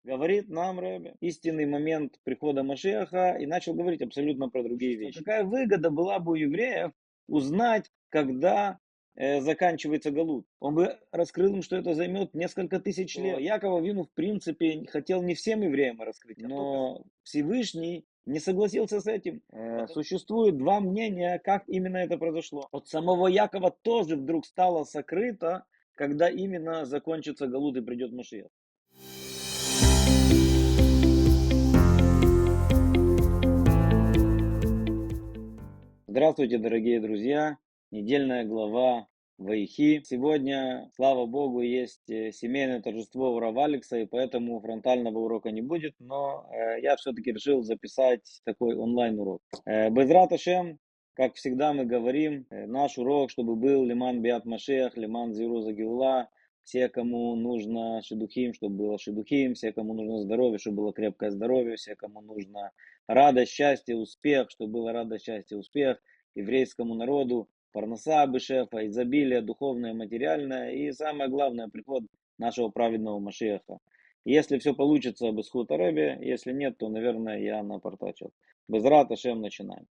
Говорит нам Ребе истинный момент прихода Машиаха и начал говорить абсолютно про другие вещи. Какая выгода была бы у евреев узнать, когда заканчивается Галут? Он бы раскрыл им, что это займет несколько тысяч лет. Яков Авину, в принципе, хотел не всем евреям раскрыть, но Всевышний не согласился с этим. Существует два мнения, как именно это произошло. От самого Якова тоже вдруг стало сокрыто, когда именно закончится Галут и придет Машиах. Здравствуйте, дорогие друзья! Недельная глава Ваихи. Сегодня, слава Богу, есть семейное торжество у Рава Алекса, и поэтому фронтального урока не будет, но я все-таки решил записать такой онлайн-урок. Безрат Ашем, как всегда мы говорим, наш урок, чтобы был Лиман Биат Машех, Лиман Зируза Геула, все, кому нужно шедухим, чтобы было шедухим, все, кому нужно здоровье, чтобы было крепкое здоровье, все, кому нужно радость, счастье, успех, чтобы было радость, счастье, успех еврейскому народу, парноса Абышефа, изобилие духовное, материальное и самое главное, приход нашего праведного Машиаха. Если все получится без хута Ребе, если нет, то, наверное, я напортачил. Безрат Ашем начинаем.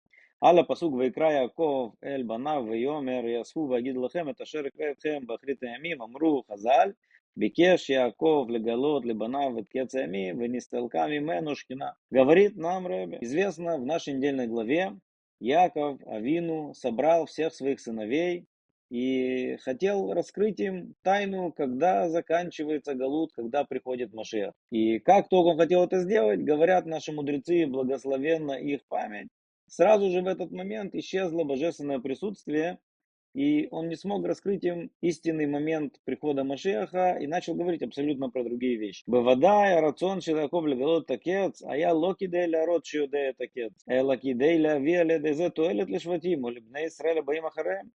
Алла пасук вайкра Яков эль банав вайомер ясфу вагид лахем это ашер икра эткем бахрит ямим амру хазаль бикеш Яков легалот лебанав эт кец ямим венисталка мимену шкина. Говорит нам Ребе, известно в нашей недельной главе, Яков Авину собрал всех своих сыновей и хотел раскрыть им тайну, когда заканчивается Галут, когда приходит Машиах. И как только он хотел это сделать, говорят наши мудрецы, благословенна их память, сразу же в этот момент исчезло божественное присутствие, и он не смог раскрыть им истинный момент прихода Машиаха и начал говорить абсолютно про другие вещи. Бывадай, рацион Яков легалот такец, а я локи дейля род шиудея такец. Локи дейля виале дезе туэлет лишватим, улибне Исраэля баим ахарем.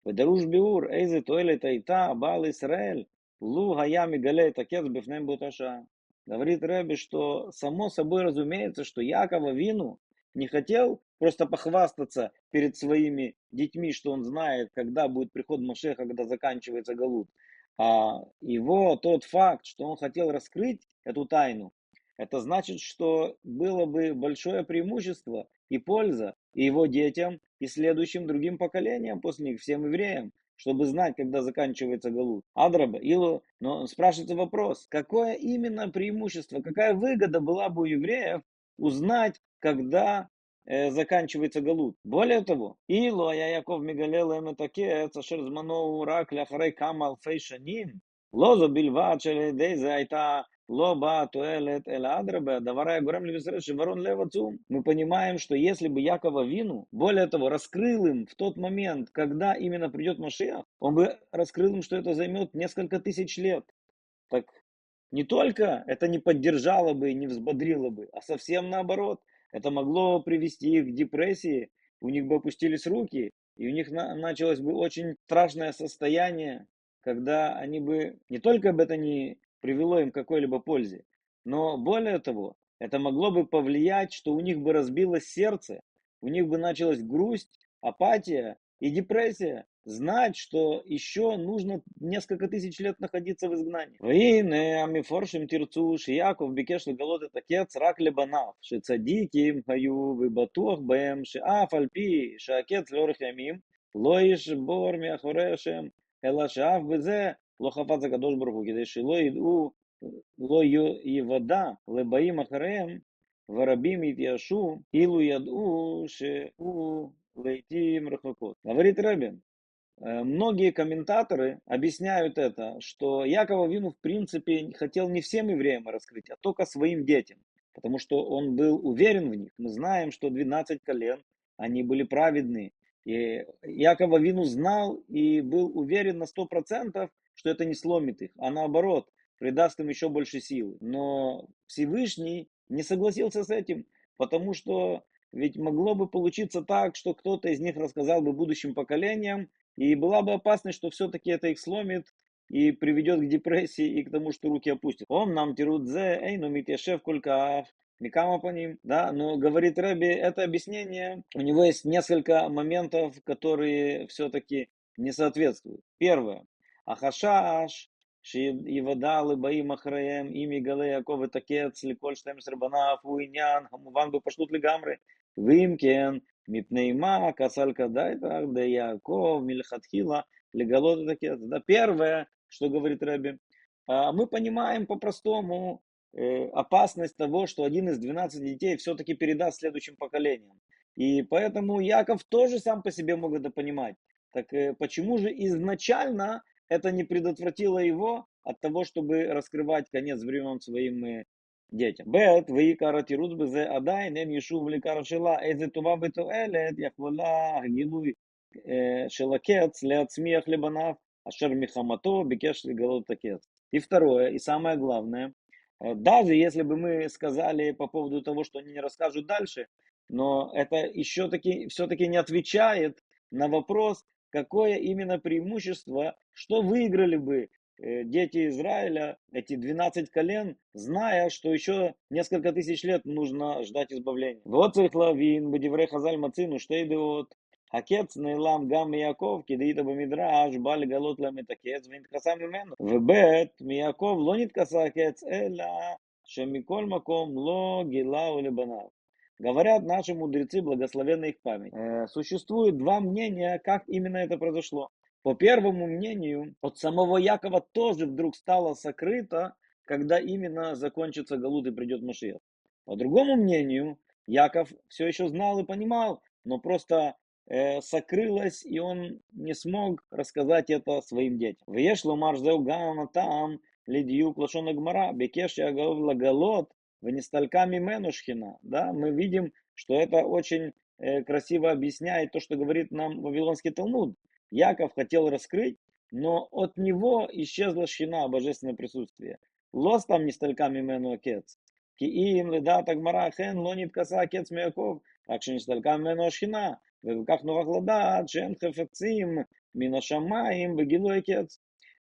ודרוש ביאור איזה תועלת הייתה בעל ישראל לו היה מגלה את הקץ בפניהם באותה שעה. Говорит Рэбби, что само собой разумеется, что Яков Авину не хотел просто похвастаться перед своими детьми, что он знает, когда будет приход Машеха, когда заканчивается Галут. А его тот факт, что он хотел раскрыть эту тайну, это значит, что было бы большое преимущество и польза и его детям, и следующим другим поколениям после них, всем евреям, чтобы знать, когда заканчивается Галут. Адраба, Илу, но спрашивается вопрос, какое именно преимущество, какая выгода была бы у евреев узнать, когда заканчивается Галут. Более того, Илу, а я Яков Мигалел Эметаке, Цашер Зманоу Рак Ляхарей Камал Фейшаним, Лозо Бильват Шеледейзе Айта Лоба Туэлет Эль Адрабе, Даварая Гурам Левисреш Шеварон Левацум. Мы понимаем, что если бы Яков Авину, более того, раскрыл им в тот момент, когда именно придет Машиах, он бы раскрыл им, что это займет несколько тысяч лет. Так не только это не поддержало бы и не взбодрило бы, а совсем наоборот. Это могло привести их к депрессии, у них бы опустились руки, и у них началось бы очень страшное состояние, когда они бы не только бы это не привело им к какой-либо пользе, но более того, это могло бы повлиять, что у них бы разбилось сердце, у них бы началась грусть, апатия и депрессия, знать, что еще нужно несколько тысяч лет находиться в изгнании. והנה המפורשים תרצו שיעקב ביקש לגלות את הקץ רק לבניו, שצדיקים היו ובטוח בהם שאף על פי שהקץ לאורך ימים לא ישבור מאחורי השם, אלא שאף בזה לא חפץ הקדוש ברוך הוא, כדי שלא ידעו, לא יוודע לבאים אחריהם ורבים יתייאשו, אילו ידעו שהוא לעתים רחוקות. Говорит Рабин, многие комментаторы объясняют это, что Яков Авину в принципе хотел не всем евреям раскрыть, а только своим детям, потому что он был уверен в них. Мы знаем, что 12 колен, они были праведны. И Яков Авину знал и был уверен на 100%, что это не сломит их, а наоборот, придаст им еще больше силы. Но Всевышний не согласился с этим, потому что ведь могло бы получиться так, что кто-то из них рассказал бы будущим поколениям, и была бы опасность, что все-таки это их сломит и приведет к депрессии и к тому, что руки опустят. Он нам тирудзе, эй, ну митяшев кулькаав, никама по ним. Да, но говорит Рэби, это объяснение, у него есть несколько моментов, которые все-таки не соответствуют. Первое. Ахашаш, שיוודע לבאים אחריהם, אם יגלה יעקב את הקץ לכל 12 בניו, הוא עניין המובן בפשטות לגמרי. ואם כן, מפני מה касал кадайта, да Яков милхатхила легалот это кец. Да, первое, что говорит Рэбби, мы понимаем по-простому опасность того, что один из 12 детей все-таки передаст следующим поколениям. И поэтому Яков тоже сам по себе мог это понимать. Так почему же изначально это не предотвратило его от того, чтобы раскрывать конец времен своим детям? Бет, ваикара тирус бзе адайн, эн ешув лекара шела, эзе това бетуэлет, яхвала гилуй шелакец, леацмиях лебанав, ашер михамато, бекеш легалот такец. И второе, и самое главное, даже если бы мы сказали по поводу того, что они не расскажут дальше, но это еще таки, все-таки не отвечает на вопрос, какое именно преимущество, что выиграли бы дети Израиля, эти 12 колен, зная, что еще несколько тысяч лет нужно ждать избавления. Вот цейхлавин, бедеврей хазаль мацину, штейдеот, הקץ נעלם גם מיעקב, כי דאית במדרש, בא לגלות להם את הקץ ונתכסה ממנו. וב' מיעקב לא נתכסה הקץ, אלא שמכל מקום לא גילהו לבניו. Говорят наши мудрецы, благословенна их память. Существует два мнения, как именно это произошло. По первому мнению, от самого Якова тоже вдруг стало сокрыто, когда именно закончится Галут и придет Машиах. По другому мнению, Яков все еще знал и понимал, но просто сокрылось, и он не смог рассказать это своим детям. Вешло маржзеу гана там лидию клашона гмара бекеш ягав лагалот венисталька мимену шхина. Да, мы видим, что это очень красиво объясняет то, что говорит нам Вавилонский Талмуд. Яков хотел раскрыть, но от него исчезла шхина, божественное присутствие. Лос там не сталька мимену акец. Ки им ледата гмара хен лонит каса акец мияков, так что не сталька мимену шхина. וכך נוכח לדעת שאין חפצים מן השמיים בגילוי הקץ.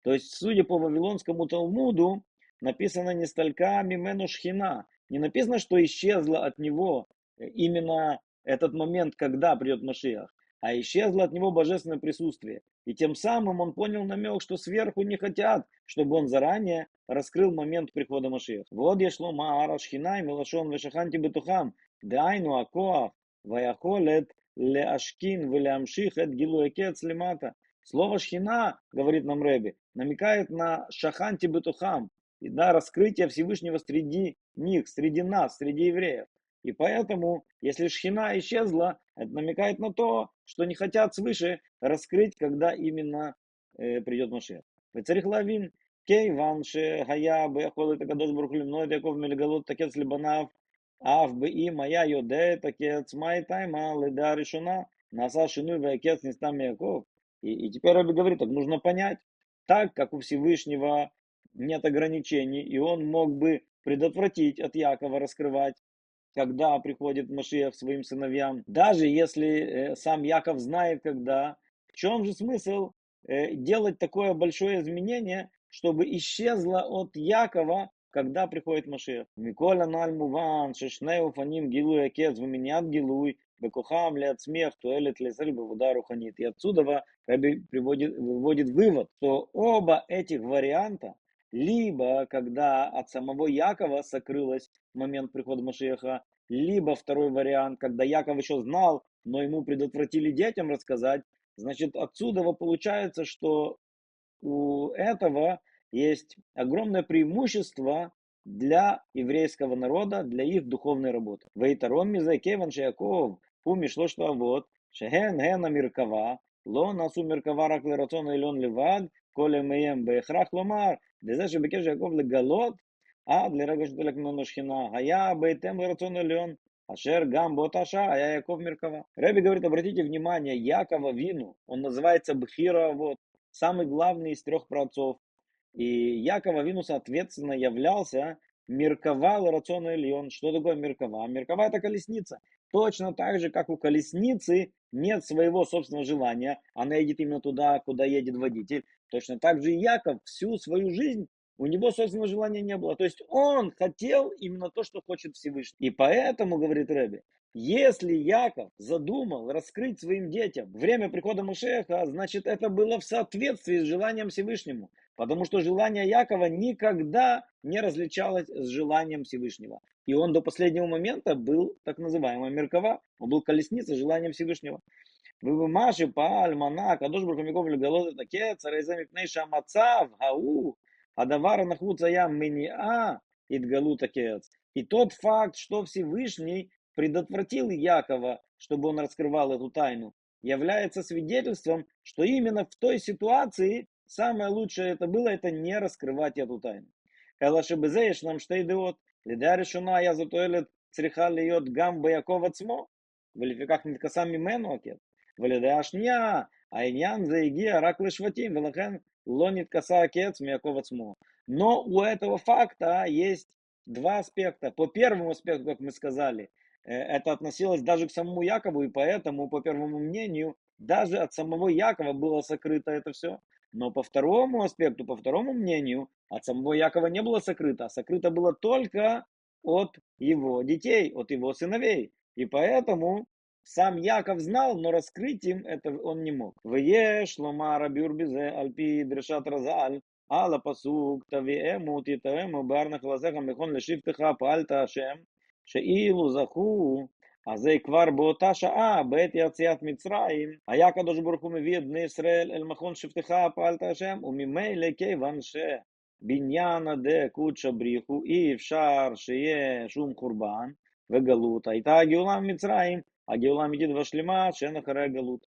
То есть, судя по Вавилонскому Талмуду, написано не столько мимену шхина. Не написано, что исчезло от него именно этот момент, когда придет Машиах, а исчезло от него божественное присутствие. И тем самым он понял намек, что сверху не хотят, чтобы он заранее раскрыл момент прихода Машиаха. Вот яшло маара шхина и милашон вешаханти бетухам, дайну акоах, ваяхолет, леашкин вэлямших эт гилуэ кец лимата. Слово шхина, говорит нам Рэби, намекает на шаханти бетухам, и на раскрытие Всевышнего среди них, среди нас, среди евреев. И поэтому, если шхина исчезла, это намекает на то, что не хотят свыше раскрыть, когда именно придет Машиах. וצריך להבין, כיוון שהיה ביכול את הקדוש ברוך הוא למנוע את יעקב מלגלות את הקץ לבניו, אף באם היה יודע את הקץ, מה הייתה עמה לידה הראשונה, נעשה שינוי והקץ נסתם מיעקב. И теперь Рабби говорит, так нужно понять, так как у Всевышнего нет ограничений, и он мог бы предотвратить от Якова раскрывать, когда приходит Машиах своим сыновьям, даже если сам Яков знает, когда, в чем же смысл делать такое большое изменение, чтобы исчезло от Якова, когда приходит Машиах. Микола наль муван, шешней уфаним гилуй акец, выминят гилуй, бекухам ли отсмех, туэлет лесэль бавуда руханит. И отсюда Раби выводит вывод, что оба этих варианта, либо когда от самого Якова сокрылось момент прихода Машиаха, либо второй вариант, когда Яков еще знал, но ему предотвратили детям рассказать, значит, отсюда получается, что у этого есть огромное преимущество для еврейского народа, для их духовной работы. Вейтарон мизакеван шеяков, пуми шло что вот, шехен гена миркава, ло насу миркава рак лерацон илон левад, коле меем бехрах ломар, дезе шебекеш яков легалот, עד לרגע שתלק ממנו שכינה, היה בהתאם לרצון עליון, אשר גם באותה שעה היה יעקב מרכבה. Рэби говорит, обратите внимание, Якова Вину, он называется Бхира, вот, самый главный из трех праотцов. И Якова Вину, соответственно, являлся Меркава Ларацион Ильон. Что такое Меркава? Меркава это колесница. Точно так же, как у колесницы нет своего собственного желания, она едет именно туда, куда едет водитель. Точно так же и Яков всю свою жизнь, у него собственного желания не было. То есть он хотел именно то, что хочет Всевышний. И поэтому, говорит Рэби, Если Яков задумал раскрыть своим детям время прихода Машеха, значит это было в соответствии с желанием Всевышнему. Потому что желание Якова никогда не различалось с желанием Всевышнего. И он до последнего момента был так называемый Меркава. Он был колесницей желанием Всевышнего. ומה שפעל מנע הקדוש ברוך הוא מקום לגלות את הקץ, הרי זה מפני שהמצב ההוא, הדבר הנחוץ היה מניעה התגלות הקץ. И тот факт, что Всевышний предотвратил Якова, чтобы он раскрывал эту тайну, является свидетельством, что именно в той ситуации самое лучшее это не раскрывать эту тайну. אלא שבזה יש нам שתי דעות. לדעה הראשונה היה זו תועלת צריכה להיות גם ביעקב עצמו, ולפיכך נתקסם ממנו הקץ. ולדעה השנייה, העניין זה הגיע רק לשבטים, ולכן לא נתקסה הקץ מיעקב עצמו. Но у этого факта есть два аспекта. По первому аспекту, как мы сказали, это относилось даже к самому Якову, и поэтому, по первому мнению, даже от самого Якова было сокрыто это все. Но по второму аспекту, по второму мнению, от самого Якова не было сокрыто, а сокрыто было только от его детей, от его сыновей. И поэтому сам Яков знал, но раскрыть им это он не мог. Вееш ломар биурбизе альпи дрешат разаль, ала пасук тавиему титаему барнах лазеха мехон лешифтеха пальта ашем, שאילו זכו, אז זה כבר באותה שעה, בעת יציאת מצרים, היה הקדוש ברוך הוא מביא את בני ישראל אל מכון שבטך פעלת השם, וממילא כיוון שבעניין דקודשא בריחו אי אפשר שיהיה שום חורבן וגלות, הייתה הגאולה ממצרים, הגאולה אמיתית והשלמה שאין אחרי הגלות.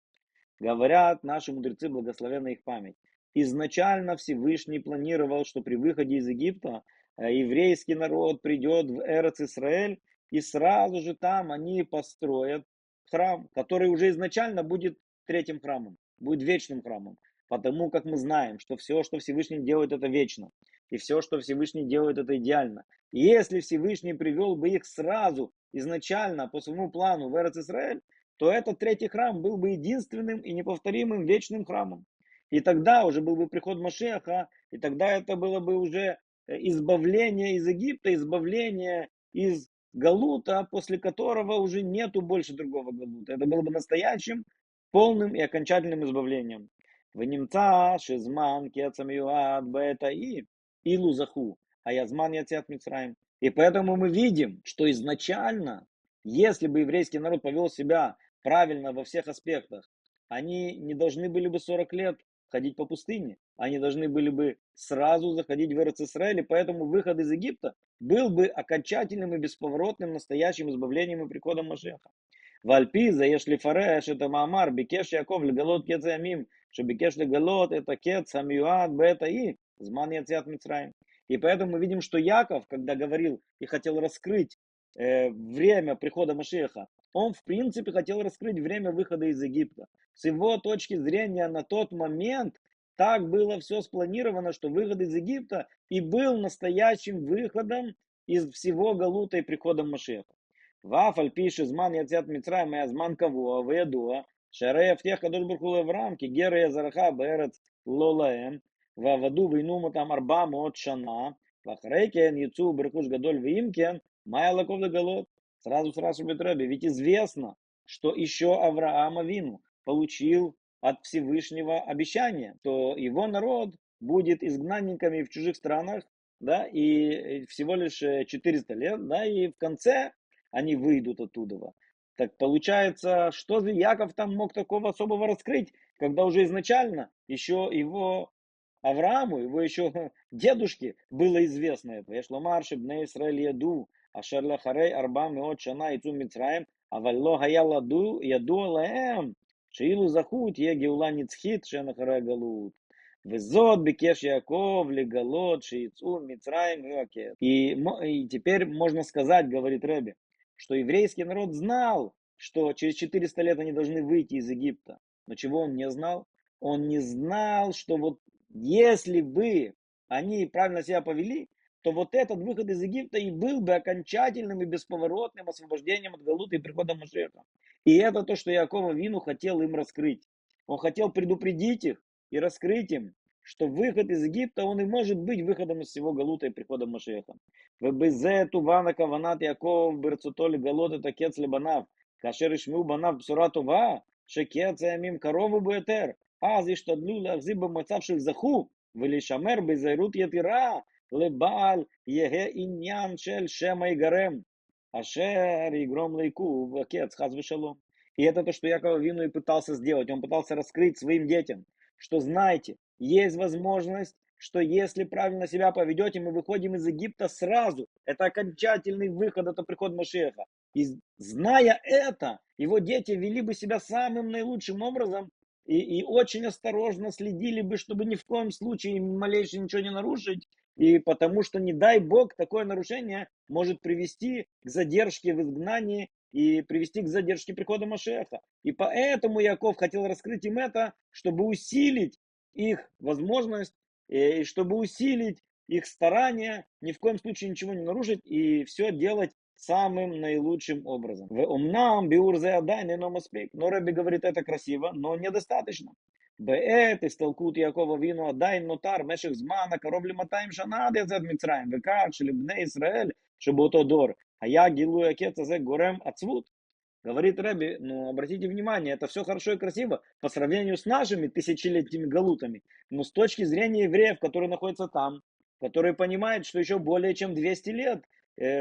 Говорят наши мудрецы, благословенна их память. Изначально Всевышний планировал, что при выходе из Египта еврейский народ придет в Эрец-Исраэль, и сразу же там они построят храм, который уже изначально будет третьим храмом, будет вечным храмом. Потому как мы знаем, что все, что Всевышний делает, это вечно. И все, что Всевышний делает, это идеально. И если Всевышний привел бы их сразу, изначально, по своему плану в Эрец-Исраэль, то этот третий храм был бы единственным и неповторимым вечным храмом. И тогда уже был бы приход Машеха, и тогда это было бы уже избавление из Египта, избавление из Галута, после которого уже нету больше другого Галута. Это было бы настоящим, полным и окончательным избавлением. ונמצא שזמן קץ המיועד בעת ההיא אילו זכו, היה זמן יציאת מצרים. И поэтому мы видим, что изначально, если бы еврейский народ повел себя правильно во всех аспектах, они не должны были бы 40 лет ходить по пустыне, они должны были бы сразу заходить в Эрец-Исраэль, и поэтому выход из Египта был бы окончательным и бесповоротным настоящим избавлением и приходом Машеха. ועל-פי זה יש לפרש את המאמר, ביקש יעקב לגלות קץ הימים, שביקש לגלות את הקץ המיועד בעת ההיא, זמן יציאת מצרים. И поэтому мы видим, что Яков, когда говорил и хотел раскрыть время прихода Машеха, он в принципе хотел раскрыть время выхода из Египта. С его точки зрения на тот момент так было все спланировано, что выход из Египта и был настоящим выходом из всего Галута и приходом Машеха. ואף על פי שזמן יציאת מצרים היה זמן קבוע וידוע, שהרי הבטיח הקדוש ברוך הוא לאברהם כי גר יהיה זרעך בארץ לא להם, ועבדו ועינום אותם 400 שנה, ואחרי כן יצאו ברכוש גדול, ואם כן, מה היה לקוב לגלות? Сразу спрашивает Рэбби, ведь известно, что еще Авраам Авину получил от Всевышнего обещание, что его народ будет изгнанниками в чужих странах, да, и всего лишь 400 лет, да, и в конце они выйдут оттуда. Так получается, что же Яков там мог такого особого раскрыть, когда уже изначально еще его Аврааму, его еще дедушке было известно это. Ешломар шебней Исраэль яду, ашер лахарей арба меот шана яцу мицраем, аваль ло хая ладу яду лаэм, шеилу захут е геула ницхит шен ахарей галут. Везот бекеш Яков легалот шейцу мицраем юакет. И теперь можно сказать, говорит Рэбби, что еврейский народ знал, что через 400 лет они должны выйти из Египта. Но чего он не знал? Он не знал, что вот если бы они правильно себя повели, то вот этот выход из Египта и был бы окончательным и бесповоротным освобождением от Галута и приходом Машеха. И это то, что Яков Авину хотел им раскрыть. Он хотел предупредить их и раскрыть им, что выход из Египта, он и может быть выходом из всего Галута и приходом Машеха. ובזה תובן הכוונת יעקב ברצותו לגלות את הקץ לבניו, כאשר ישמעו בניו בשורה טובה, שקץ הימים קרוב וביותר, אז ישתדלו להחזיק במצב של זכו, ולהישמר בזהירות יתרה, לבעל יהא עניין של שמא ייגרם, אשר יגром לעיכוב הקץ, חס ושלום. И это то, что Яков Авину и пытался сделать. Он пытался раскрыть своим детям, что знаете, есть возможность, что если правильно себя поведете, мы выходим из Египта сразу. Это окончательный выход, это приход Машеха. И зная это, его дети вели бы себя самым наилучшим образом и очень осторожно следили бы, чтобы ни в коем случае малейше ничего не нарушить. И потому что, не дай Бог, такое нарушение может привести к задержке в изгнании и привести к задержке прихода Машеха. И поэтому Яков хотел раскрыть им это, чтобы усилить их возможность, и чтобы усилить их старания, ни в коем случае ничего не нарушить и все делать самым наилучшим образом. В умнам биурзе адайне но маспек. Но Рэбби говорит, это красиво, но недостаточно. בעת הסתלקות יעקב אבינו עדיין נותר משך זמן הקרוב ל-200 שנה עד יציאת מצרים, וכך שלבני ישראל שבאותו דור היה גילוי הקץ הזה גורם עצבות. Говорит Рэбби, ну обратите внимание, это все хорошо и красиво по сравнению с нашими тысячелетними галутами, но с точки зрения евреев, которые находятся там, которые понимают, что еще более чем 200 лет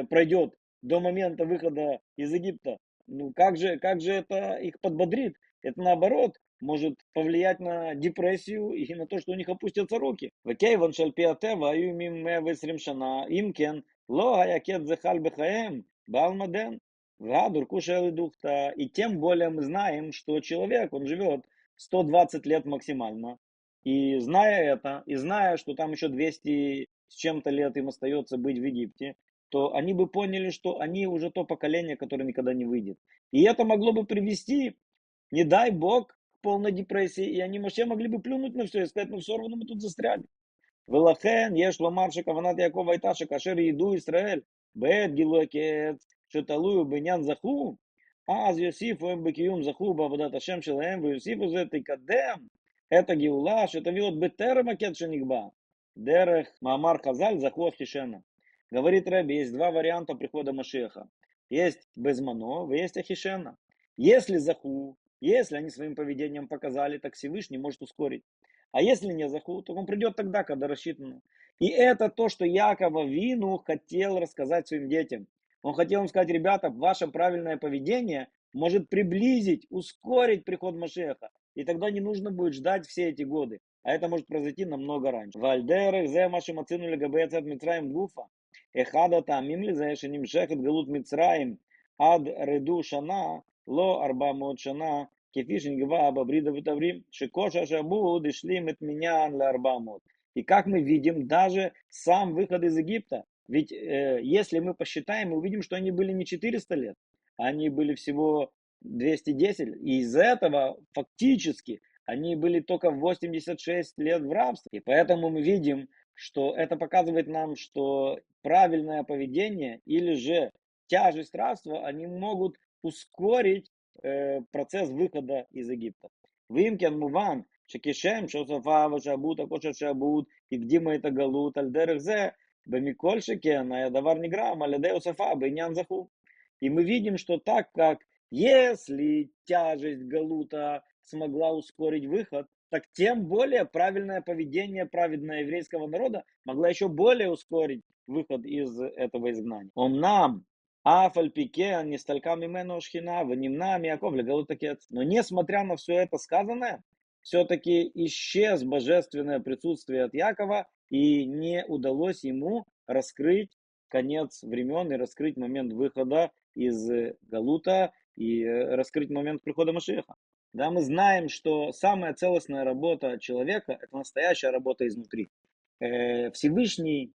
пройдет до момента выхода из Египта, ну как же это их подбодрит? Это наоборот может повлиять на депрессию и на то, что у них опустятся руки. וכיוון שעל פי הטבע היו ימים 120 שנה, אם כן, לא היה קץ זחל בחייהם, בעל מדן. И тем более мы знаем, что человек, он живет 120 лет максимально. И зная это, и зная, что там еще 200 с чем-то лет им остается быть в Египте, то они бы поняли, что они уже то поколение, которое никогда не выйдет. И это могло бы привести, не дай Бог, к полной депрессии, и они вообще могли бы плюнуть на все и сказать, ну все равно мы тут застряли. ולכן יש לומר שכוונת יעקב הייתה שכאשר ידעו ישראל בעת גילוי הקץ שתלוי בעניין זכו, אז יוסיפו הם בקיום זכו בעבודת השם שלהם, ויוסיפו זה תקדם את הגאולה שתביא עוד בטרם הקץ שנקבע. דרך מאמר חז"ל זכו אחישנה. Говорит Рэбби, есть два варианта прихода Машеха. Есть безмано, есть ахишена. Если заху, если они своим поведением показали, так Всевышний может ускорить. А если не заху, то он придет тогда, когда рассчитано. И это то, что Яков Авину хотел рассказать своим детям. Он хотел им сказать, ребята, ваше правильное поведение может приблизить, ускорить приход Машеха. И тогда не нужно будет ждать все эти годы. А это может произойти намного раньше. Вальдерах зе маши мацину легабе яцет Мицраим гуфа. Эхада таамим лизе шенimшехет галут Мицраим ад реду шана ло 400 шана. כפי שנקבע בברית ותברим, שכושר השעבוד השלים את מניין ל-400. И как мы видим, даже сам выход из Египта, ведь если мы посчитаем, мы увидим, что они были не 400 лет, они были всего 210, и из этого фактически они были только 86 лет в рабстве. И поэтому мы видим, что это показывает нам, что правильное поведение или же тяжесть рабства, они могут ускорить процесс выхода из Египта. Вимкен муван, шекишем, шосафава, шабут, акоша шабут, и где мы это галут, альдерехзе, бемиколь шекен, а давар не грамм, алядеу сафа, бейнян заху. И мы видим, что так как если тяжесть галута смогла ускорить выход, так тем более правильное поведение праведного еврейского народа могла еще более ускорить выход из этого изгнания. Омнам, Афальпике, не сталька мимену шхина, внимна Яков легалут акец. Но несмотря на все это сказанное, все-таки исчез божественное присутствие от Якова, и не удалось ему раскрыть конец времен и раскрыть момент выхода из Галута и раскрыть момент прихода Машиаха. Да, мы знаем, что самая целостная работа человека – это настоящая работа изнутри. Всевышний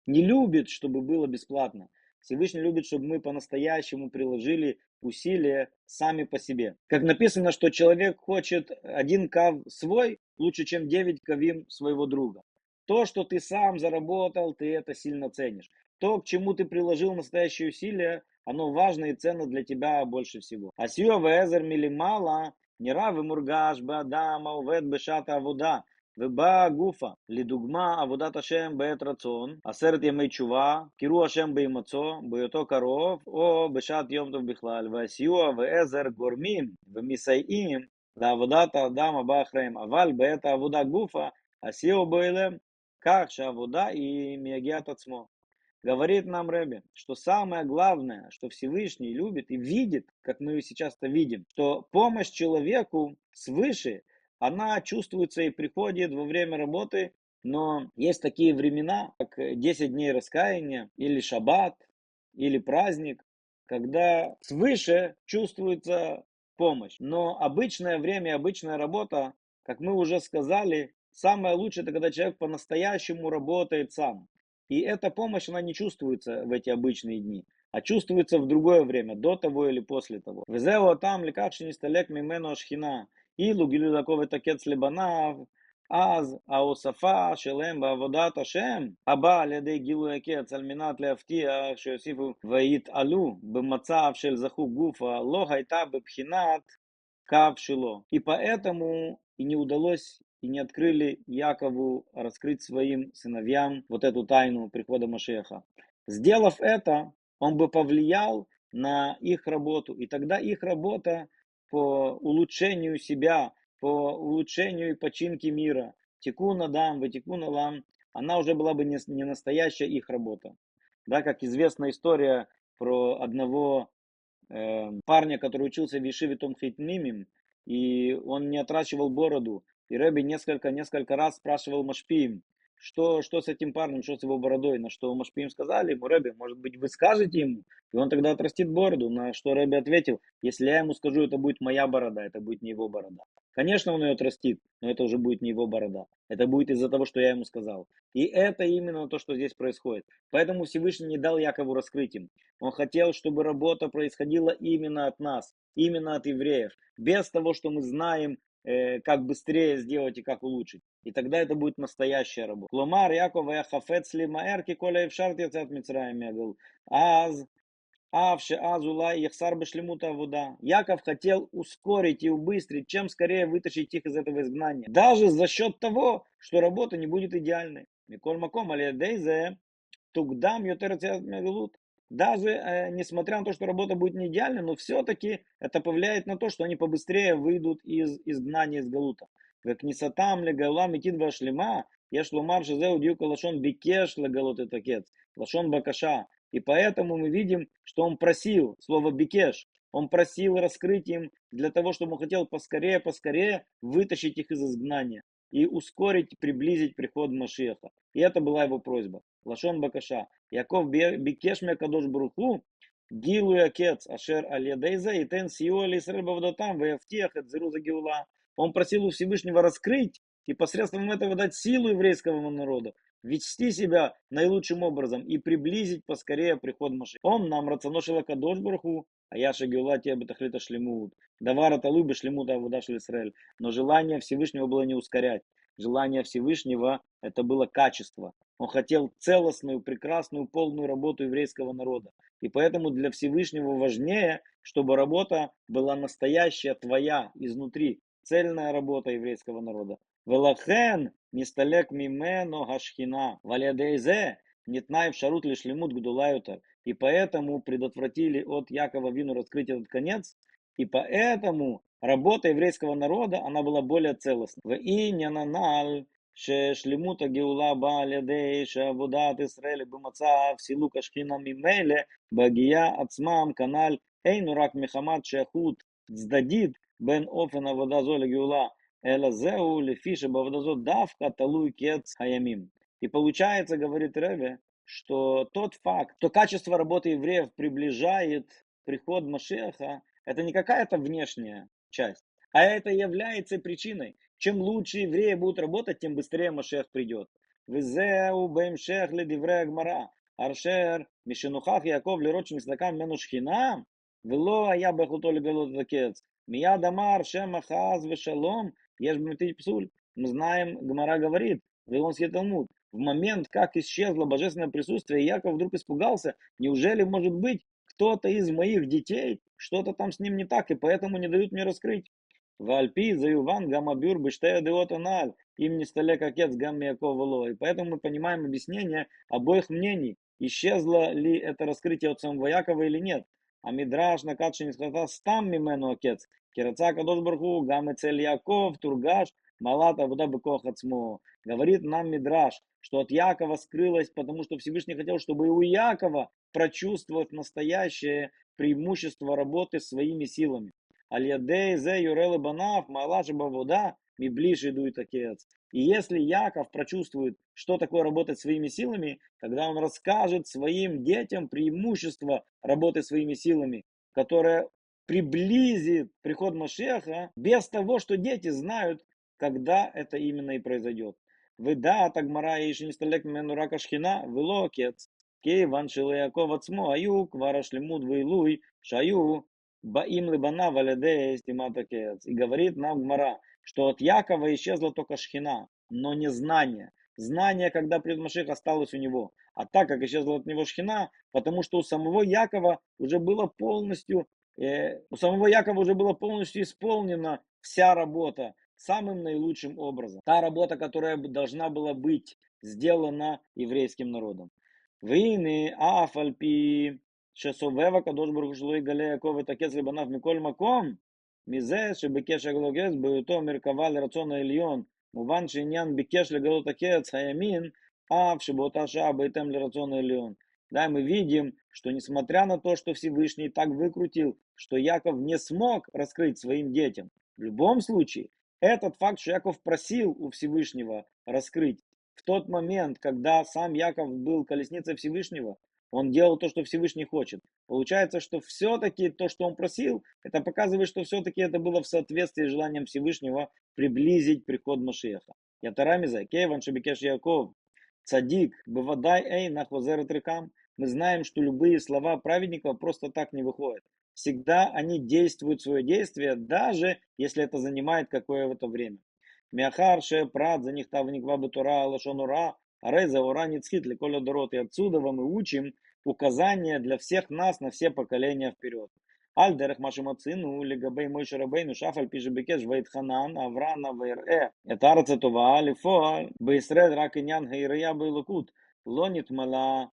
не любит, чтобы было бесплатно. Всевышний любит, чтобы мы по-настоящему приложили усилия сами по себе. Как написано, что человек хочет один кав свой лучше, чем 9 кавим своего друга. То, что ты сам заработал, ты это сильно ценишь. То, к чему ты приложил настоящие усилия, оно важно и ценно для тебя больше всего. Асио везер милимала, не равы мургаш бадама увед бешата авуда. ובא גופה, לדוגמה עבודת השם בעת רצון, 10 ימי תשובה, קראו השם בהימצאו, בהיותו קרוב, או בשעת יום טוב בכלל, והסיוע ועזר גורמים ומסייעים לעבודת האדם הבא אחריהם, אבל בעת העבודה גופה, הסיוע בו אליהם, כך שהעבודה היא מיגיעת עצמו. Говорит нам Рэбе, что самое главное, что Всевышний любит и видит, как мы сейчас это видим, что помощь человеку свыше, она чувствуется и приходит во время работы, но есть такие времена, как 10 дней раскаяния, или шаббат, или праздник, когда свыше чувствуется помощь. Но обычное время, обычная работа, как мы уже сказали, самое лучшее, это когда человек по-настоящему работает сам. И эта помощь, она не чувствуется в эти обычные дни, а чувствуется в другое время, до того или после того. Везео там лекавши не сталек мимену ашхина, илу гилю такого такец лебанав, אז ההוספה שלהם בעבודת השם הבאה על ידי גילוי הקץ על מנת להבטיח שיוסיפו ויתעלו במצב של זכו גופה לא הייתה בבחינת קו שלו. И поэтому и не удалось и не открыли Якову раскрыть своим сыновьям вот эту тайну прихода Машеха. Сделав это, он бы повлиял на их работу, и тогда их работа по улучшению себя, по улучшению и починке мира, тикун адам, ватикун алам, она уже была бы не настоящая их работа. Да, как известна история про одного парня, который учился в Ешиве Томхит Мимим, и он не отращивал бороду. И Рэби несколько раз спрашивал Машпиим, что с этим парнем, что с его бородой, на что Машпиим сказали ему: Рэби, может быть, вы скажете ему, и он тогда отрастит бороду. На что Рэби ответил: если я ему скажу, это будет моя борода, это будет не его борода. Конечно, он ее отрастит, но это уже будет не его борода. Это будет из-за того, что я ему сказал. И это именно то, что здесь происходит. Поэтому Всевышний не дал Якову раскрыть им. Он хотел, чтобы работа происходила именно от нас, именно от евреев, без того, что мы знаем, как быстрее сделать и как улучшить. И тогда это будет настоящая работа. Кломар Яков я хафец ли маэр ки коля евшарт яцат мицраим ягл. Аз улай яхсар бешлемута вода. Яков хотел ускорить и убыстрить, чем скорее вытащить их из этого изгнания. Даже за счет того, что работа не будет идеальной. Миколь маком алиадейзе тугдам йотерцят мегалут. Даже несмотря на то, что работа будет не идеальной, но все-таки это повлияет на то, что они побыстрее выйдут из изгнания из Галута. Как нисатам ле галам итид вашлима, еш ломар шезеу дьюка лашон бикеш ле галот этакет, лашон бакаша. И поэтому мы видим, что он просил, слово бикеш, он просил раскрыть им для того, чтобы он хотел поскорее вытащить их из изгнания и ускорить, приблизить приход Машиаха. И это была его просьба. Лашон бакаша. Яков бикеш мякадош бруху, гилу якец, ашер аль-ядейза, и тен сио аль-исрэль бавдотам, ваяфтиах эт зируза геула. Он просил у Всевышнего раскрыть и посредством этого дать силу еврейскому народу, вести себя наилучшим образом и приблизить поскорее приход Машиаха. Он нам рационошила кадош бруху, а яша геула тебе бетахлита шлемут. Давара талуби шлемут авудаш Исраэль. Но желание Всевышнего было не ускорять. Желание Всевышнего это было качество. Он хотел целостную, прекрасную, полную работу еврейского народа. И поэтому для Всевышнего важнее, чтобы работа была настоящая, твоя, изнутри. Цельная работа еврейского народа. Велахен нисталек мимено гашхина. Валядейзе нитнай в шарут лишь лимут гдулаютер. И поэтому предотвратили от Якова вину раскрыть этот конец. И поэтому работа еврейского народа, она была более целостной. В иньянаналь ששלמות הגאולה באה על ידי שעבודת ישראל במצב סילוק השכינה ממילא בהגייה עצמם כנ"ל אינו רק מחמת שייכות צדדית בין אופן עבודה זו לגאולה, אלא זהו לפי שבעבודה זו דווקא תלוי קץ הימים. И получается, говорит Реве, что тот факт, что качество работы евреев приближает приход Машеха, это не какая-то внешняя часть, а это является причиной. Чем лучше евреи будут работать, тем быстрее Машех придет. Везеу бэмшех ледиврея гмара. Аршер мишенухах Яков лерот шмиснакам мену шхина. Вело я бахуто легалот такец. Мияд амар шем ахаз вешалом. Еш бмитить псуль. Мы знаем, Гмара говорит, Вавилонский Талмуд, в момент, как исчезло божественное присутствие, Яков вдруг испугался. Неужели, может быть, кто-то из моих детей, что-то там с ним не так, и поэтому не дают мне раскрыть? Вальпи заюван гамабюр бештея деотаналь. Им не столе какец гам Якова. И поэтому мы понимаем объяснение обоих мнений. Исчезло ли это раскрытие от самого Якова или нет. А Мидраш накатши не сказал стам мимену отец. Кираца кадош барху гам цель Яков тургаш малата вода быкох ацмо. Говорит нам Мидраш, что от Якова скрылось, потому что Всевышний хотел, чтобы и у Якова прочувствовать настоящее преимущество работы своими силами. Аль-Ядей зе юрел банав малаша бавода ми ближе идут отец. И если Яков прочувствует, что такое работать своими силами, тогда он расскажет своим детям преимущество работы своими силами, которое приблизит приход Машеха без того, что дети знают, когда это именно и произойдет. Выда тагмара еще не сталек мену рака шхина, вело отец. Кейван шилы Яков ацмо, аю, квара шлемуд вейлуй, шаю, баим либана валеде стиматакец. И говорит нам Гмара, что от Якова исчезла только шхина, но не знание. Знание, когда придет Машех, осталось у него. А так как исчезла от него шхина, потому что у самого Якова уже было полностью, у самого Якова уже была полностью исполнена вся работа самым наилучшим образом. Та работа, которая должна была быть сделана еврейским народом. והנה אף על פי שסובב הקדוש ברוך הוא שלא יגלה יעקב את הקץ לבניו מכל מקום, מזה שביקש הגלוגס בהיותו מרכבה לרצון העליון, מובן שעניין ביקש לגלות הקץ הימין, אף שבאותה שעה בהתאם לרצון העליון. Да, мы видим, что несмотря на то, что Всевышний так выкрутил, что Яков не смог раскрыть своим детям, в любом случае, этот факт, что Яков просил у Всевышнего раскрыть, в тот момент, когда сам Яков был колесницей Всевышнего, он делал то, что Всевышний хочет. Получается, что все-таки то, что он просил, это показывает, что все-таки это было в соответствии с желанием Всевышнего приблизить приход Машеха. Ятарамиза, Кейван Шабикеш Яков, Цадик, Бывадай Эй, Нахвазер Трикам. Мы знаем, что любые слова праведников просто так не выходят. Всегда они действуют свое действие, даже если это занимает какое-то время. Мяхар прад за них тавниква бетура лашонура, ареза ура ницхит леколя дорот. И отсюда мы учим указания для всех нас на все поколения вперед. Аль дерех машимацину легабей мой шарабейну шафаль пише бекеш вейтханан аврана вейре. Это арцетова алифо бейсред рак иньян гейрия бейлукут. Лонит мала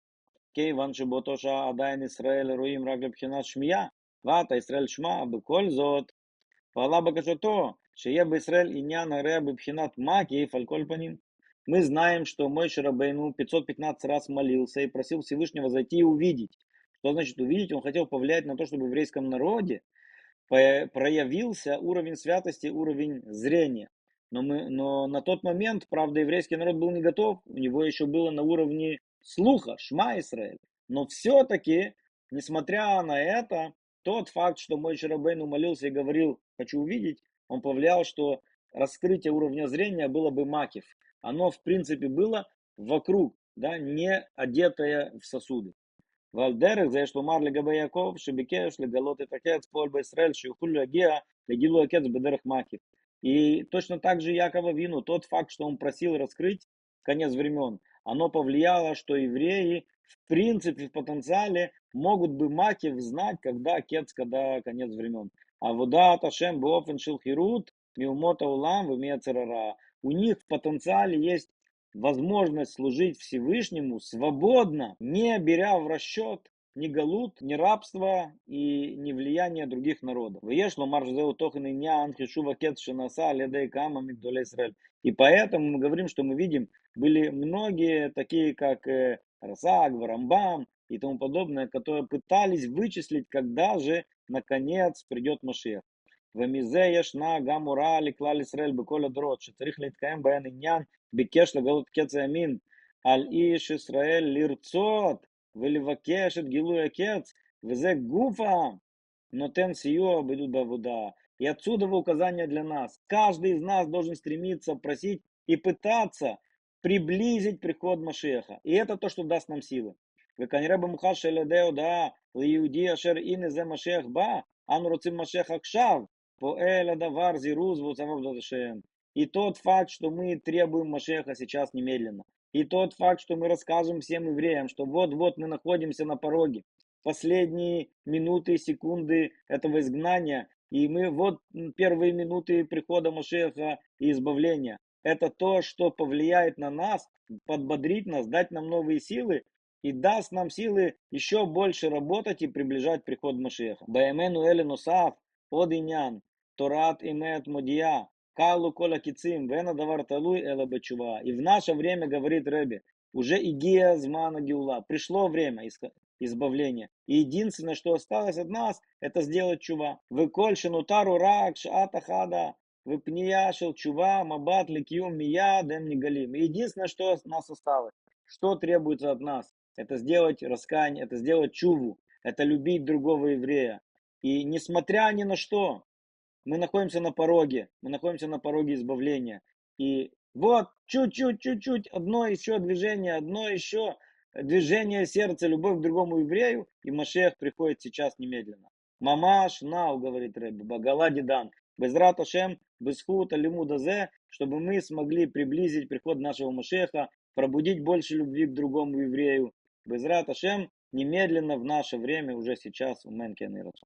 кейван шиботоша адайн Исраэль руим рак лепхинат шмия. Вата Исраэль шма беколь зот. Пала бакашото, шея бисрель иньян ареа бибхинат маки фалькольпаним. Мы знаем, что мой Шарабейну 515 раз молился и просил Всевышнего зайти и увидеть. Что значит увидеть? Он хотел повлиять на то, чтобы в еврейском народе проявился уровень святости, уровень зрения. Но на тот момент, правда, еврейский народ был не готов, у него еще было на уровне слуха, Шма Исраэль. Но все-таки, несмотря на это, тот факт, что мой Шарабейну молился и говорил, хочу увидеть, он повлиял, что раскрытие уровня зрения было бы макив. Оно, в принципе, было вокруг, да, не одетое в сосуды. Вальдерех, за что Марли Габа Яков, Шебекеш, Легалот и Такец, Поль Байсрель, Шиухулю Агеа, Легилу Акец, Бедерех Макив. И точно так же Якова Вину, тот факт, что он просил раскрыть конец времен, оно повлияло, что евреи в принципе, в потенциале могут бы Макив знать, когда Акец, когда конец времен. А вода Ташем Бофен Шилхирут, Миумота Улам, Вимецерара. У них в потенциале есть возможность служить Всевышнему свободно, не беря в расчет ни галут, ни рабство и ни влияние других народов. И поэтому мы говорим, что мы видим, были многие такие, как Расак, Варамбам и тому подобное, которые пытались вычислить, когда же наконец придет Машиах. ומזה ישנה גם הוראה לכלל ישראל בכל הדורות, שצריך להתקיים בהן עניין ביקש לגלות קץ הימין על איש ישראל לרצות ולבקש את גילוי הקץ, וזה גופה נותן סיוע בעידוד בעבודה. И отсюда указание для нас. Каждый из нас должен стремиться, просить и пытаться приблизить приход Машеха. И это то, что даст нам силы. וכנראה במוחש של ידי הודעה ליהודי אשר הנה זה משיח בא, אנו רוצים משיח עכשיו, פועל הדבר זירוז ועוצמה בעבודת השם. И тот факт, что мы требуем Машеха сейчас немедленно. И тот факт, что мы расскажем всем евреям, что вот-вот мы находимся на пороге. Последние минуты и секунды этого изгнания. И мы вот первые минуты прихода Машеха и избавления. Это то, что повлияет на нас, подбодрит нас, дать нам новые силы и даст нам силы еще больше работать и приближать приход Машеха. Баэмену эле носав, од иньян, торат имеет модия, калу кола кицим, вена давар талуй эла бачува. И в наше время, говорит Рэбби, уже игия змана геула, пришло время избавления. И единственное, что осталось от нас, это сделать чува. Выкольшину тару рак, шата хада, выпния шел чува, мабат ликиум мия, дем не галим. Единственное, что от нас осталось, что требуется от нас, это сделать раскаяние, это сделать чуву, это любить другого еврея. И несмотря ни на что, мы находимся на пороге избавления. И вот чуть-чуть, одно еще движение сердца, любовь к другому еврею, и Машех приходит сейчас немедленно. Мамаш нау, говорит Рэбби, Багалади дан, безрат Ашем, безхут алимудазе, чтобы мы смогли приблизить приход нашего Машеха, пробудить больше любви к другому еврею. Безрат Ашем, немедленно в наше время, уже сейчас, у Менкена